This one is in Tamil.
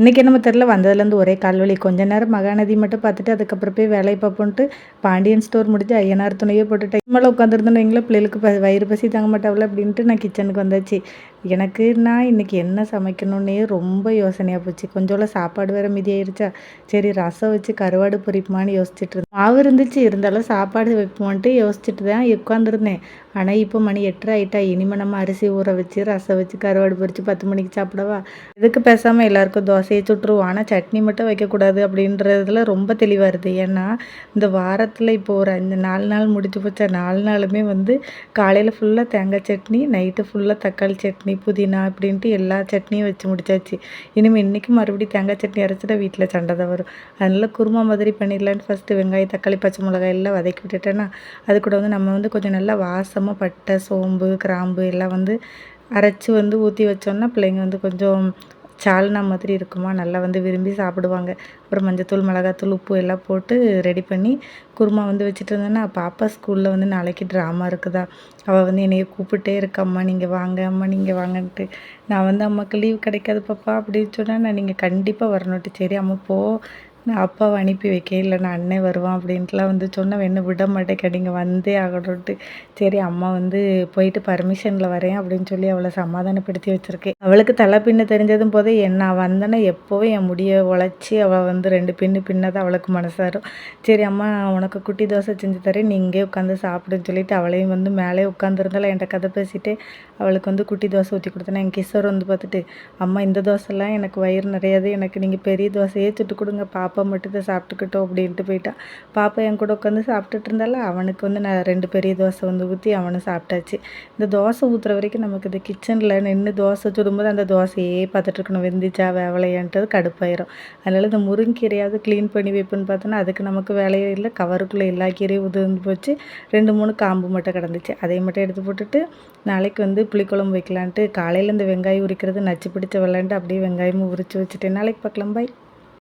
இன்றைக்கி என்னமோ தெரில வந்ததுலேருந்து ஒரே கால்வலி. கொஞ்ச நேரம் மகாநதி மட்டும் பார்த்துட்டு அதுக்கப்புறம் போய் வேலையை பார்ப்போன்ட்டு பாண்டியன் ஸ்டோர் முடிஞ்சு ஐயனார் துணையே போட்டுட்டேன். மேலே உட்காந்துருந்தோன்னு வைங்களேன், பிள்ளைகளுக்கு வயிறு பசி தாங்க மாட்டாவில்ல அப்படின்ட்டு நான் கிச்சனுக்கு வந்தாச்சு. எனக்கு நான் இன்றைக்கி என்ன சமைக்கணுன்னே ரொம்ப யோசனையாக போச்சு. கொஞ்சோலாம் சாப்பாடு வேறு மீதியாயிருச்சா, சரி ரசம் வச்சு கருவாடு பொரிப்புமான்னு யோசிச்சுட்டு இருந்தேன். மாவு இருந்துச்சு, இருந்தாலும் சாப்பாடு வைப்போன்ட்டு யோசிச்சுட்டு தான் உட்காந்துருந்தேன். ஆனால் இப்போ மணி 8:30 ஆயிட்டா. இனிமேல் நம்ம அரிசி ஊற வச்சு ரசம் வச்சு கருவாடு பொரிச்சு 10 மணிக்கு சாப்பிடவா? இதுக்கு பேசாமல் எல்லாருக்கும் தோசையை சுட்டுருவோம். ஆனால் சட்னி மட்டும் வைக்கக்கூடாது அப்படின்றதுல ரொம்ப தெளிவாக இருக்குது. ஏன்னா இந்த வாரத்தில் இப்போ ஒரு 4 நாள் முடிச்சு போச்சா, 4 நாளுமே காலையில் ஃபுல்லாக தேங்காய் சட்னி, நைட்டு ஃபுல்லாக தக்காளி சட்னி, புதினா அப்படின்ட்டு எல்லா சட்னியும் வச்சு முடிச்சாச்சு. இனிமேல் இன்றைக்கி மறுபடியும் தேங்காய் சட்னி அரைச்சிட்டா வீட்டில் சண்டை தான் வரும். அதனால் குருமா மாதிரி பண்ணிடலான்னு ஃபஸ்ட்டு வெங்காயம், தக்காளி, பச்சை மிளகாய் எல்லாம் வதக்கி விட்டுட்டேன்னா, அது கூட நம்ம கொஞ்சம் நல்லா வாசமாக பட்டை, சோம்பு, கிராம்பு எல்லாம் அரைச்சி ஊற்றி வச்சோன்னா பிள்ளைங்க கொஞ்சம் சால்னா மாதிரி இருக்குமா, நல்லா விரும்பி சாப்பிடுவாங்க. அப்புறம் மஞ்சத்தூள், மிளகாத்தூள், உப்பு எல்லாம் போட்டு ரெடி பண்ணி குருமா வச்சுட்டு இருந்தேன்னா, பாப்பா ஸ்கூலில் நாளைக்கு ட்ராமா இருக்குதா. அவள் என்னைய கூப்பிட்டே இருக்கா, அம்மா நீங்கள் வாங்க, அம்மா நீங்கள் வாங்கன்ட்டு. நான் அம்மாவுக்கு லீவ் கிடைக்காது பாப்பா அப்படின்னு சொன்னால், நான் நீங்கள் கண்டிப்பாக வரணுன்ட்டு. சரி அம்மா போ, நான் அப்பாவை அனுப்பி வைக்கேன், இல்லை நான் அண்ணன் வருவான் அப்படின்ட்டுலாம் சொன்னால் என்ன விட மாட்டேங்க, நீங்கள் வந்தே ஆகணுன்ட்டு. சரி அம்மா போயிட்டு பர்மிஷனில் வரேன் அப்படின்னு சொல்லி அவளை சமாதானப்படுத்தி வச்சுருக்கேன். அவளுக்கு தலை பின்ன தெரிஞ்சதும் போதே நான் வந்தேன்னா எப்போவும் என் முடியை உழைச்சி அவள் 2 பின்னதான் அவளுக்கு மனசாரும். சரி அம்மா உனக்கு குட்டி தோசை செஞ்சு தரேன், நீ இங்கே உட்காந்து சாப்பிடுன்னு சொல்லிட்டு அவளையும் மேலே உட்காந்துருந்தாலும் என்கிட்ட கதை பேசிட்டு அவளுக்கு குட்டி தோசை ஊற்றி கொடுத்தேன். என் கிஷோர் பார்த்துட்டு, அம்மா இந்த தோசைலாம் எனக்கு வயிறு நிறையாது, எனக்கு நீங்கள் பெரிய தோசையே சுட்டு கொடுங்க, பாப்பா மட்டும் தான் சாப்பிட்டுக்கிட்டோம் அப்படின்ட்டு போயிட்டான். பாப்பா என் கூட உட்காந்து சாப்பிட்டுட்டு இருந்தால, அவனுக்கு நான் 2 பெரிய தோசை ஊற்றி அவனும் சாப்பிட்டாச்சு. இந்த தோசை ஊற்றுற வரைக்கும் நமக்கு இந்த கிச்சனில் நின்று தோசை சுடும்போது அந்த தோசையே பார்த்துட்டு இருக்கணும், வெந்துச்சா வேவலையான்றது கடுப்பாயிரும். அதனால் இந்த முருங்கீரையாவது க்ளீன் பண்ணி வைப்புன்னு பார்த்தோன்னா அதுக்கு நமக்கு வேலையே இல்லை. கவருக்குள்ளே எல்லா கீரையும் உதிர்ந்து போச்சு. 2 3 காம்பு மட்டும் கிடந்துச்சு. அதை மட்டும் எடுத்து போட்டுட்டு நாளைக்கு புளிக்குழம்பு வைக்கலான்ட்டு காலையில் இந்த வெங்காயம் உரிக்கிறது நச்சு பிடிச்ச விளாண்டு அப்படியே வெங்காயமும் உரித்து வச்சுட்டேன். நாளைக்கு பார்க்கலாம், பாய்.